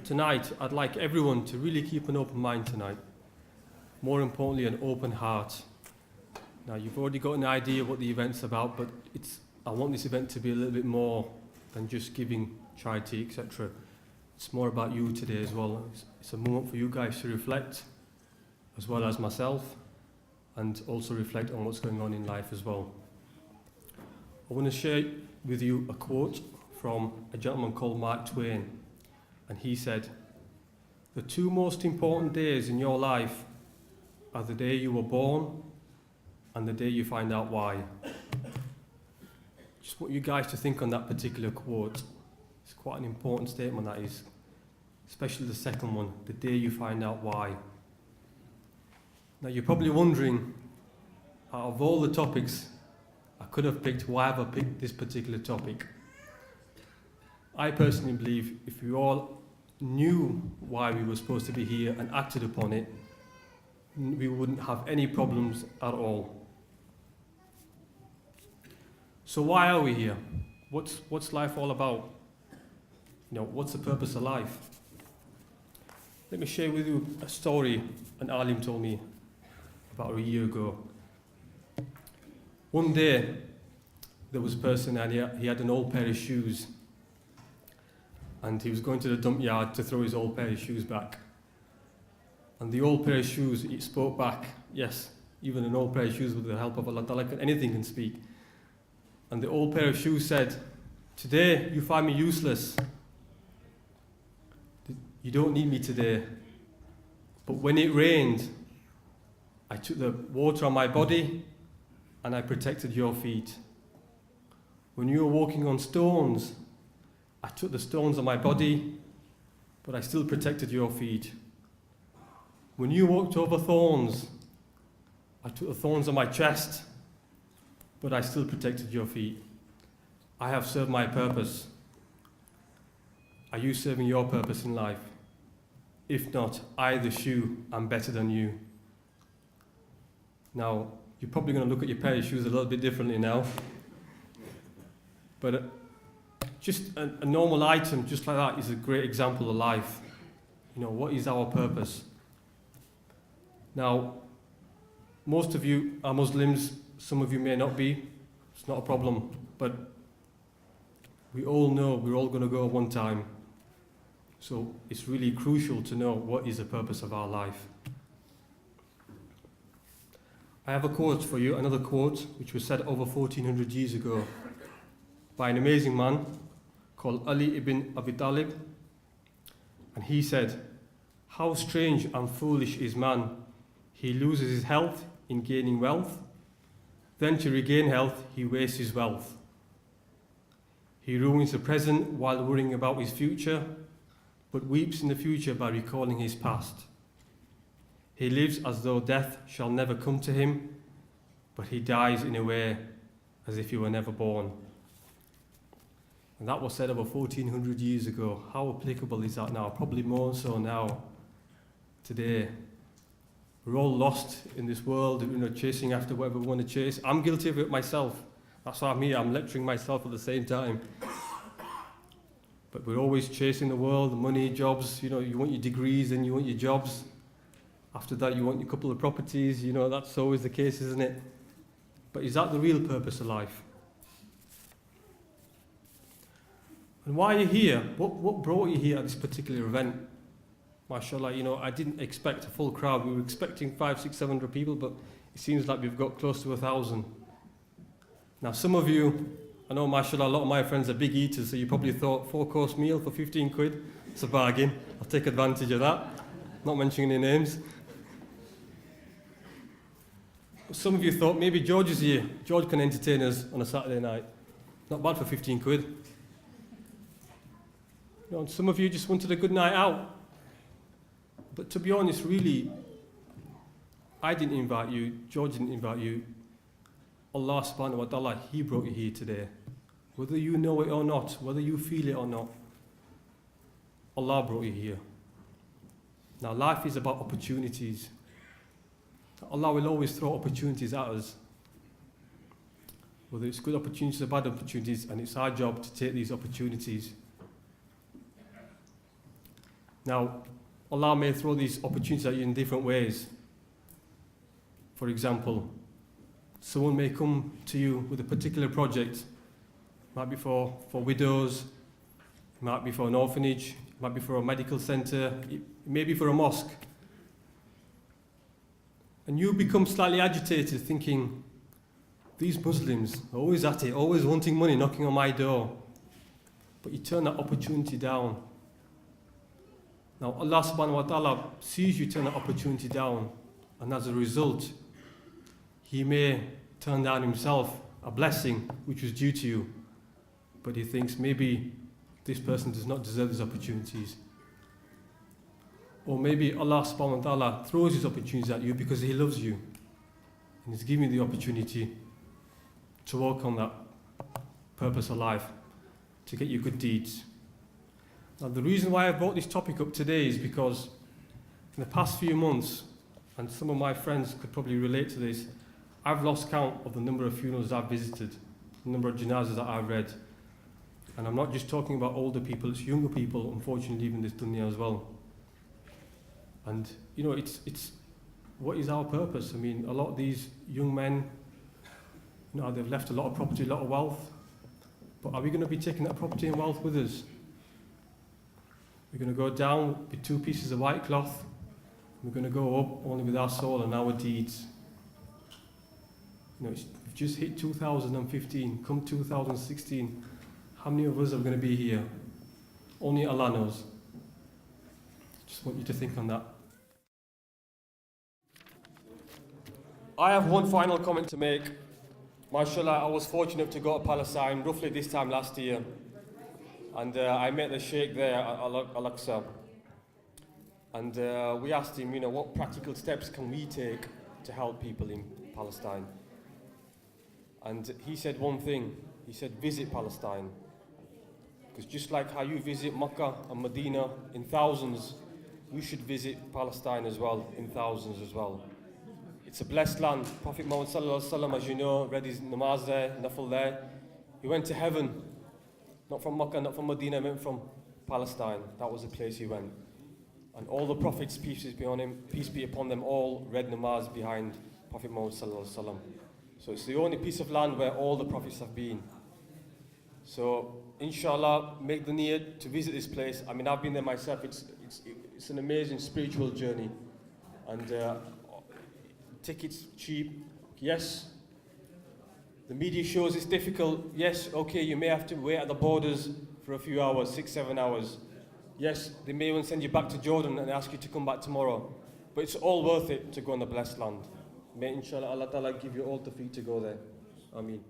tonight, I'd like everyone to really keep an open mind tonight. More importantly, an open heart. Now, you've already got an idea what the event's about, but I want this event to be a little bit more than just giving charity, etc. It's more about you today as well. It's a moment for you guys to reflect, as well as myself, and also reflect on what's going on in life as well. I want to share with you a quote from a gentleman called Mark Twain, and he said, "The two most important days in your life are the day you were born and the day you find out why." Just want you guys to think on that particular quote. It's quite an important statement, that is, especially the second one, the day you find out why. Now, you're probably wondering, out of all the topics I could have picked, why have I picked this particular topic? I personally believe if we all knew why we were supposed to be here and acted upon it, we wouldn't have any problems at all. So why are we here? What's life all about? What's the purpose of life? Let me share with you a story an alim told me about a year ago. One day, there was a person and he had an old pair of shoes, and he was going to the dump yard to throw his old pair of shoes back. And the old pair of shoes, it spoke back. Yes, even an old pair of shoes with the help of Allah Ta'ala, anything can speak. And the old pair of shoes said, "Today you find me useless. You don't need me today. But when it rained, I took the water on my body and I protected your feet. When you were walking on stones, I took the stones on my body, but I still protected your feet. When you walked over thorns, I took the thorns on my chest, but I still protected your feet. I have served my purpose. Are you serving your purpose in life? If not, I, the shoe, am better than you." Now, you're probably going to look at your pair of shoes a little bit differently now. But just a normal item just like that is a great example of life. What is our purpose? Now, most of you are Muslims, some of you may not be. It's not a problem, but we all know we're all going to go one time. So it's really crucial to know what is the purpose of our life. I have a quote for you, another quote, which was said over 1400 years ago by an amazing man called Ali ibn Abi Talib. And he said, "How strange and foolish is man. He loses his health in gaining wealth. Then to regain health, he wastes his wealth. He ruins the present while worrying about his future, but weeps in the future by recalling his past. He lives as though death shall never come to him, but he dies in a way as if he were never born." And that was said over 1400 years ago. How applicable is that now? Probably more so now, today. We're all lost in this world, chasing after whatever we want to chase. I'm guilty of it myself. That's why I'm here. I'm lecturing myself at the same time. But we're always chasing the world, money, jobs. You want your degrees and you want your jobs. After that, you want a couple of properties. That's always the case, isn't it? But is that the real purpose of life? And why are you here? What brought you here at this particular event? MashaAllah, I didn't expect a full crowd. We were expecting 500, 600 people, but it seems like we've got close to 1,000. Now, some of you, I know, MashaAllah, a lot of my friends are big eaters, so you probably thought 4-course meal for 15 quid. It's a bargain. I'll take advantage of that. Not mentioning any names. Some of you thought maybe George is here. George can entertain us on a Saturday night. Not bad for 15 quid. And some of you just wanted a good night out. But to be honest, really, I didn't invite you. George didn't invite you. Allah subhanahu wa ta'ala, He brought you here today. Whether you know it or not, whether you feel it or not, Allah brought you here. Now, life is about opportunities. Allah will always throw opportunities at us. Whether it's good opportunities or bad opportunities, and it's our job to take these opportunities. Now, Allah may throw these opportunities at you in different ways. For example, someone may come to you with a particular project. It might be for widows, it might be for an orphanage, it might be for a medical center, it may be for a mosque. And you become slightly agitated thinking, these Muslims are always at it, always wanting money, knocking on my door. But you turn that opportunity down. Now Allah subhanahu wa ta'ala sees you turn that opportunity down, and as a result, He may turn down himself a blessing which was due to you, but he thinks maybe this person does not deserve these opportunities. Or maybe Allah subhanahu wa ta'ala throws his opportunities at you because He loves you, and He's giving you the opportunity to work on that purpose of life, to get you good deeds. Now the reason why I brought this topic up today is because in the past few months, and some of my friends could probably relate to this, I've lost count of the number of funerals I've visited, the number of janazas that I've read. And I'm not just talking about older people, it's younger people, unfortunately, leaving this dunya as well. And, you know, it's what is our purpose? I mean, a lot of these young men, you know, they've left a lot of property, a lot of wealth. But are we going to be taking that property and wealth with us? We're going to go down with 2 pieces of white cloth. We're going to go up only with our soul and our deeds. You know, we've just hit 2015, come 2016. How many of us are going to be here? Only Allah knows. Just want you to think on that. I have one final comment to make. MashaAllah, I was fortunate to go to Palestine roughly this time last year. And I met the Sheikh there at Al-Aqsa. And we asked him, you know, what practical steps can we take to help people in Palestine? And he said one thing. He said, visit Palestine. Because just like how you visit Makkah and Medina in thousands, you should visit Palestine as well, in thousands as well. It's a blessed land. Prophet Muhammad Sallallahu Alaihi Wasallam, as you know, read his namaz there, nafil there. He went to heaven, not from Makkah, not from Medina, he went from Palestine. That was the place he went. And all the prophets, peace be upon them, all read namaz behind Prophet Muhammad Sallallahu Alaihi Wasallam. So it's the only piece of land where all the prophets have been. So, inshallah, make the niyat to visit this place. I mean, I've been there myself. It's an amazing spiritual journey. And tickets cheap. Yes. The media shows it's difficult. Yes, okay, you may have to wait at the borders for a few hours, 6-7 hours. Yes, they may even send you back to Jordan and ask you to come back tomorrow. But it's all worth it to go in the blessed land. May inshallah Allah Ta'ala give you all the feet to go there. Ameen.